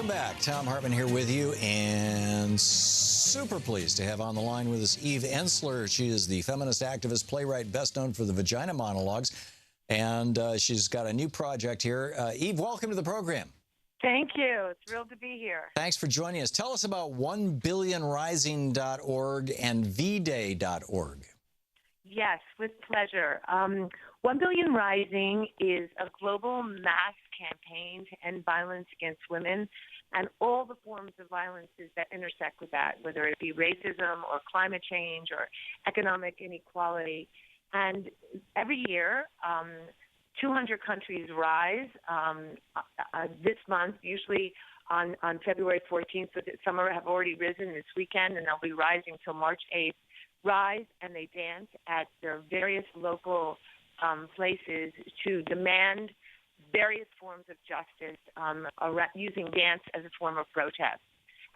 Welcome back. Thom Hartmann here with you, and super pleased to have on the line with us Eve Ensler. She is the feminist activist, playwright, best known for the Vagina Monologues, and she's got a new project here. Eve, welcome to the program. Thank you. Thrilled to be here. Thanks for joining us. Tell us about 1billionrising.org and vday.org. Yes, with pleasure. 1 Billion Rising is a global mass campaign to end violence against women and all the forms of violences that intersect with that, whether it be racism or climate change or economic inequality. And every year, 200 countries rise. This month, usually on February 14th, so some have already risen this weekend, and they'll be rising till March 8th. Rise and they dance at their various local places to demand various forms of justice, using dance as a form of protest.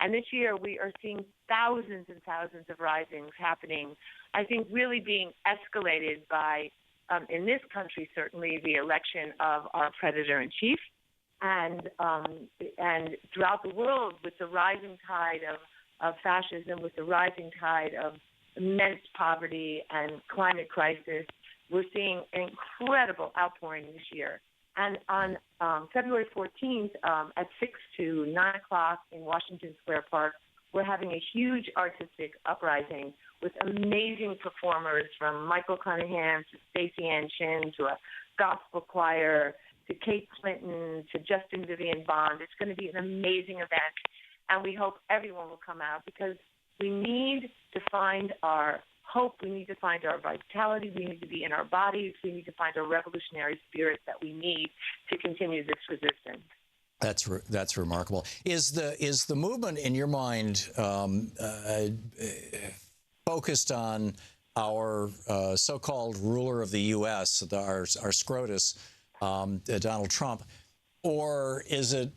And this year we are seeing thousands and thousands of risings happening, I think really being escalated by, in this country certainly, the election of our predator-in-chief, and throughout the world with the rising tide of fascism, with the rising tide of immense poverty and climate crisis. We're seeing an incredible outpouring this year. And on February 14th at 6 to 9 o'clock in Washington Square Park, we're having a huge artistic uprising with amazing performers from Michael Cunningham to Stacey Ann Chin to a gospel choir to Kate Clinton to Justin Vivian Bond. It's going to be an amazing event, and we hope everyone will come out because we need to find our hope. We need to find our vitality. We need to be in our bodies. We need to find our revolutionary spirit that we need to continue this resistance. That's remarkable. Is the movement, in your mind, focused on our so-called ruler of the U.S., our SCROTUS, Donald Trump, or is it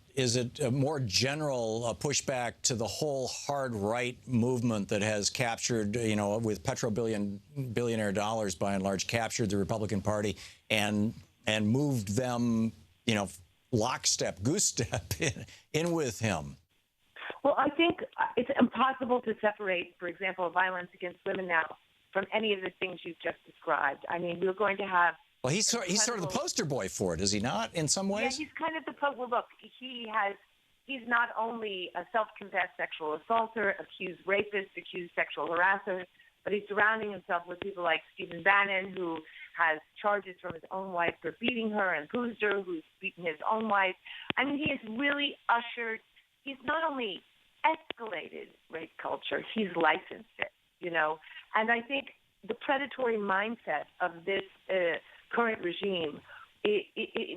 a more general pushback to the whole hard right movement that has captured, with billionaire dollars by and large, captured the Republican Party and moved them, lockstep, goose step in with him? Well, I think it's impossible to separate, for example, violence against women now from any of the things you've just described. I mean, we're going to have. Well, he's sort of the poster boy for it, is he not, in some ways? Yeah, he's kind of the well, look, he's not only a self-confessed sexual assaulter, accused rapist, accused sexual harasser, but he's surrounding himself with people like Stephen Bannon, who has charges from his own wife for beating her, and Boozer, who's beaten his own wife. I mean, he has really he's not only escalated rape culture, he's licensed it, And I think the predatory mindset of this current regime,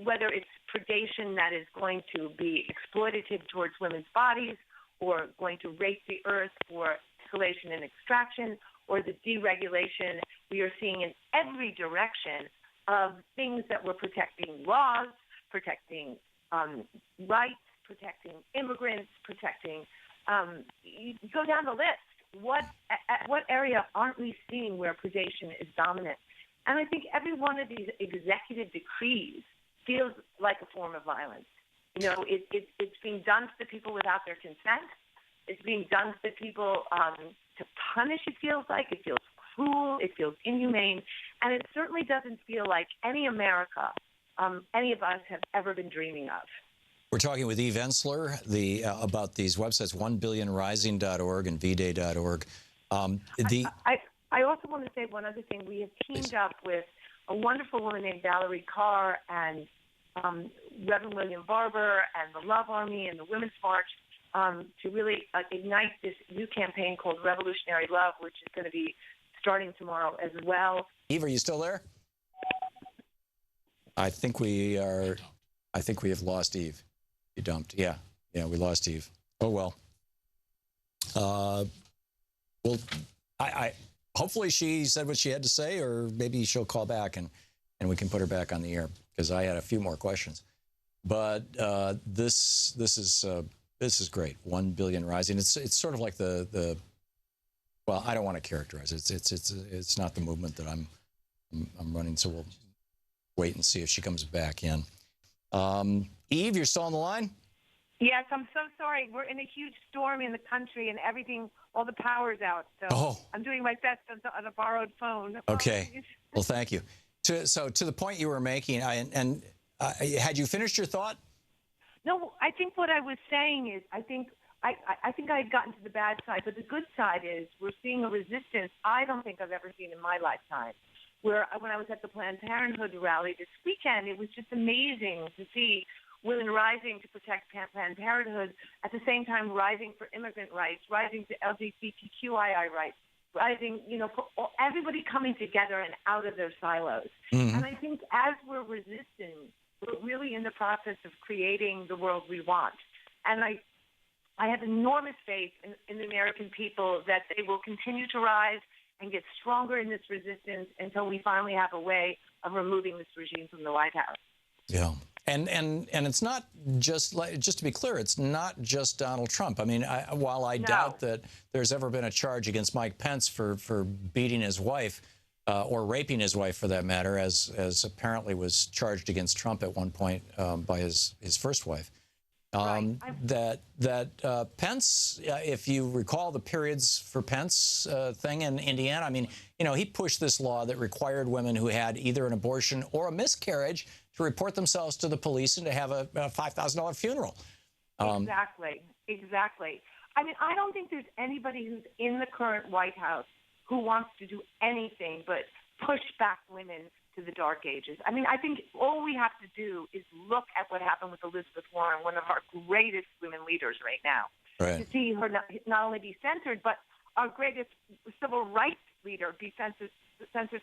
whether it's predation that is going to be exploitative towards women's bodies or going to rape the earth for escalation and extraction, or the deregulation we are seeing in every direction of things that were protecting laws, protecting rights, protecting immigrants, protecting you go down the list. What area aren't we seeing where predation is dominant? And I think every one of these executive decrees feels like a form of violence. It's being done to the people without their consent. It's being done to the people to punish, it feels like. It feels cruel. It feels inhumane. And it certainly doesn't feel like any America, any of us have ever been dreaming of. We're talking with Eve Ensler about these websites, 1billionrising.org and vday.org. I also want to say one other thing. We have teamed up with a wonderful woman named Valerie Carr and Reverend William Barber and the Love Army and the Women's March to really ignite this new campaign called Revolutionary Love, which is going to be starting tomorrow as well. Eve, are you still there? I think we have lost Eve. You dumped. Yeah, we lost Eve. Oh, well. Hopefully she said what she had to say, or maybe she'll call back and we can put her back on the air, because I had a few more questions. But this is great. 1 Billion Rising. It's sort of like the well, I don't want to characterize it. It's not the movement that I'm running. So we'll wait and see if she comes back in. Eve, you're still on the line? Yes, I'm so sorry. We're in a huge storm in the country, and everything, all the power's out. So I'm doing my best on a borrowed phone. Okay. Well, thank you. So to the point you were making, had you finished your thought? No, I think what I was saying is I think I had gotten to the bad side, but the good side is we're seeing a resistance I don't think I've ever seen in my lifetime. Where when I was at the Planned Parenthood rally this weekend, it was just amazing to see women rising to protect Planned Parenthood, at the same time rising for immigrant rights, rising to LGBTQII rights, rising, for everybody coming together and out of their silos. Mm-hmm. And I think as we're resisting, we're really in the process of creating the world we want. And I have enormous faith in the American people that they will continue to rise and get stronger in this resistance until we finally have a way of removing this regime from the White House. Yeah. And it's not just to be clear, it's not just Donald Trump. I mean, while I doubt that there's ever been a charge against Mike Pence for beating his wife or raping his wife, for that matter, as apparently was charged against Trump at one point by his first wife. That Pence, if you recall the periods for Pence thing in Indiana, I mean, he pushed this law that required women who had either an abortion or a miscarriage to report themselves to the police and to have a $5,000 funeral. Exactly. I mean, I don't think there's anybody who's in the current White House who wants to do anything but push back women to the dark ages. I mean, I think all we have to do is look at what happened with Elizabeth Warren, one of our greatest women leaders right now, to see her not only be censored, but our greatest civil rights leader be censored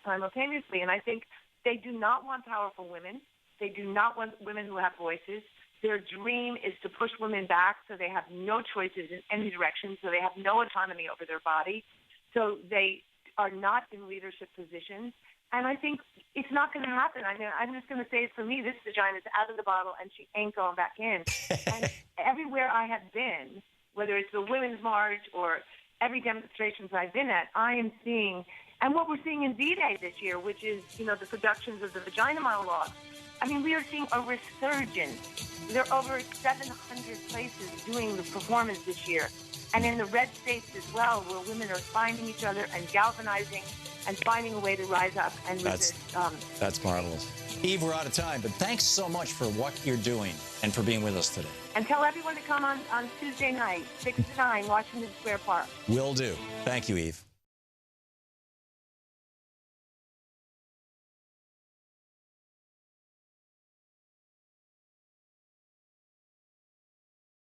simultaneously. And I think they do not want powerful women. They do not want women who have voices. Their dream is to push women back so they have no choices in any direction, so they have no autonomy over their body, so they are not in leadership positions. And I think it's not going to happen. I mean, I'm just going to say it for me, this vagina is out of the bottle and she ain't going back in. And everywhere I have been, whether it's the Women's March or every demonstrations I've been at, I am seeing, and what we're seeing in D-Day this year, which is, the productions of the Vagina Monologues, I mean, we are seeing a resurgence. There are over 700 places doing the performance this year. And in the red states as well, where women are finding each other and galvanizing and finding a way to rise up and resist. That's marvelous. Eve, we're out of time, but thanks so much for what you're doing and for being with us today. And tell everyone to come on Tuesday night, 6 to 9, Washington Square Park. Will do. Thank you, Eve.